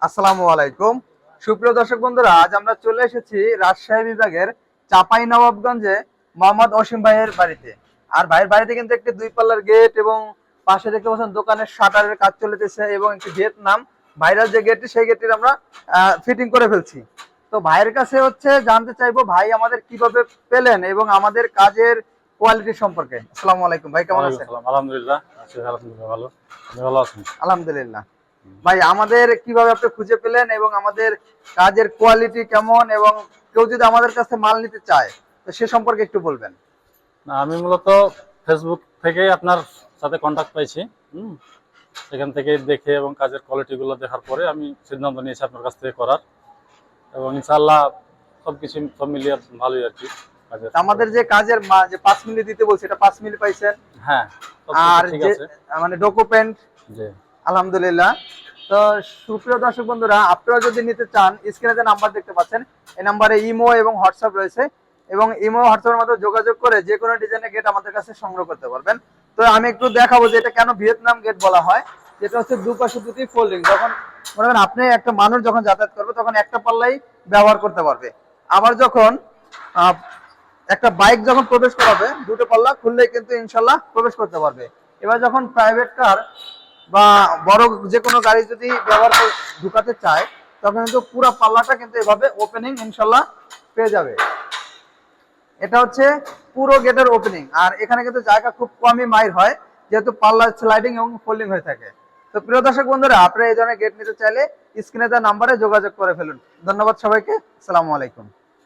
আসসালামু আলাইকুম। সুপ্রিয় দর্শক বন্ধুরা, আজ আমরা চলে এসেছি রাজশাহী বিভাগের চাঁপাইনবাবগঞ্জে মোহাম্মদ অসীম ভাইয়ের বাড়িতে। আর ভাইয়ের বাড়িতে কিন্তু একটি দুই পাল্লার গেট এবং পাশে দেখতে পাচ্ছেন দোকানের শাটারের কাজ চলতেছে এবং একটি ভিয়েতনাম ভাইরাল যে গেটটি, সেই গেটটি আমরা ফিটিং করে ফেলছি। তো ভাইয়ের কাছে জানতে চাইবো ভাই আমাদের কিভাবে পেলেন এবং আমাদের কাজের কোয়ালিটি সম্পর্কে। আসসালামু আলাইকুম ভাই, কেমন আছেন? আলহামদুলিল্লাহ, আলহামদুলিল্লাহ ভালো। আপনি ভালো আছেন? আলহামদুলিল্লাহ। ভাই আমাদের কিভাবে আপনি খুঁজে পেলেন এবং আমাদের কাজের কোয়ালিটি কেমন, এবং কেউ যদি আমাদের কাছে মাল নিতে চায় তো সে সম্পর্কে একটু বলবেন। না, আমি মূলত ফেসবুক থেকে আপনার সাথে কন্টাক্ট পাইছি। সেখান থেকে দেখে এবং কাজের কোয়ালিটিগুলো দেখার পরে আমি সিদ্ধান্ত নিয়েছি আপনার কাছ থেকে করার, এবং ইনশাআল্লাহ সব মিলিয়ে ভালোই আর কি কাজের। আমাদের যে কাজের যে 5 মিলি দিতে বলছে, এটা 5 মিলি পাইছেন? হ্যাঁ, আর ঠিক যে আছে। মানে ডকুমেন্ট, জি আলহামদুলিল্লাহ। তো সুপ্রিয় দর্শক বন্ধুরা, আপনারা যদি নিতে চান স্ক্রিনে যে নাম্বার দেখতে পাচ্ছেন, এই নাম্বারে ইমো এবং হোয়াটসঅ্যাপ রয়েছে, এবং ইমো হোয়াটসঅ্যাপের মাধ্যমে যোগাযোগ করে যে কোনো ডিজাইনের গেট আমাদের কাছে সংগ্রহ করতে পারবেন। তো আমি একটু দেখাবো যে এটা কেন ভিয়েতনাম গেট বলা হয়। যেটা হচ্ছে দুপাশে দুটি ফোল্ডিং, যখন মনে করেন আপনি একটা মানুষ যখন যাতায়াত করবে তখন একটা পাল্লাই ব্যবহার করতে পারবে। আবার যখন একটা বাইক যখন প্রবেশ করাবে, দুটো পাল্লা খুললেই কিন্তু ইনশাল্লাহ প্রবেশ করতে পারবে। এবার যখন প্রাইভেট কার বা বড় যে কোনো গাড়ি যদি ঢুকাতে চায়, তখন কিন্তু পুরো পাল্লাটা কিন্তু এভাবে ওপেনিং ইনশাল্লাহ পেয়ে যাবে। এটা হচ্ছে পুরো গেটের ওপেনিং। আর এখানে কিন্তু জায়গা খুব কমই মাইর হয়, যেহেতু পাল্লা স্লাইডিং এবং ফোল্ডিং হয়ে থাকে। তো প্রিয় দর্শক বন্ধুরা, আপনারা এই ধরনের গেট নিতে চাইলে স্ক্রিনে দেওয়া নাম্বারে যোগাযোগ করে ফেলুন। ধন্যবাদ সবাইকে। আসসালামু আলাইকুম।